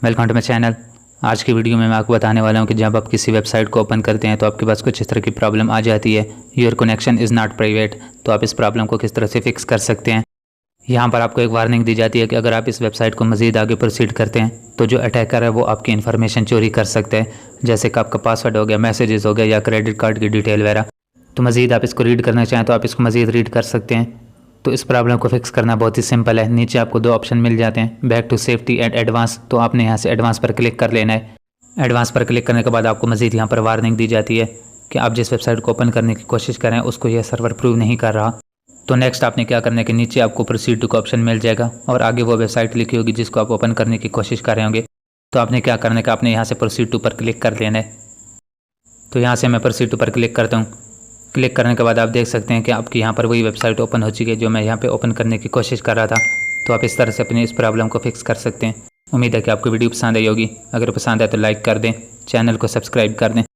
Welcome to my channel. आज की video में मैं आपको बताने वाला हूं कि जब आप किसी वेबसाइट को ओपन करते हैं तो आपके पास कुछ इस तरह की प्रॉब्लम आ जाती है, your connection is not private. तो आप इस प्रॉब्लम को किस तरह से फिक्स कर सकते हैं। यहाँ पर आपको एक वार्निंग दी जाती है कि अगर आप इस वेबसाइट को मज़ीद आगे प्रोसीड करते हैं तो जो अटैकर है वो आपकी इन्फॉर्मेशन चोरी कर सकते हैं, जैसे कि आपका पासवर्ड हो गया, मैसेजेस हो गए या क्रेडिट कार्ड की डिटेल वगैरह। तो मज़ीद आप इसको रीड करना चाहें तो आप इसको मज़ीद रीड कर सकते हैं। तो इस प्रॉब्लम को फिक्स करना बहुत ही सिंपल है। नीचे आपको दो ऑप्शन मिल जाते हैं, back to safety and advance. तो आपने यहाँ से एडवांस पर क्लिक कर लेना है। एडवांस पर क्लिक करने के बाद आपको मज़ीद यहाँ पर वार्निंग दी जाती है कि आप जिस वेबसाइट को ओपन करने की कोशिश करें उसको यह सर्वर प्रूव नहीं कर रहा। तो नेक्स्ट आपने क्या करना है कि नीचे आपको प्रोसीड टू का ऑप्शन मिल जाएगा और आगे वो वेबसाइट लिखी होगी जिसको आप ओपन करने की कोशिश कर रहे होंगे। तो आपने क्या करना है कि आपने यहाँ से प्रोसीड टू पर क्लिक कर लेना है। तो यहाँ से मैं प्रोसीड टू पर क्लिक करता हूँ। क्लिक करने के बाद आप देख सकते हैं कि आपकी यहाँ पर वही वेबसाइट ओपन हो चुकी है जो मैं यहाँ पे ओपन करने की कोशिश कर रहा था। तो आप इस तरह से अपनी इस प्रॉब्लम को फिक्स कर सकते हैं। उम्मीद है कि आपको वीडियो पसंद आई होगी। अगर पसंद आए तो लाइक कर दें, चैनल को सब्सक्राइब कर दें।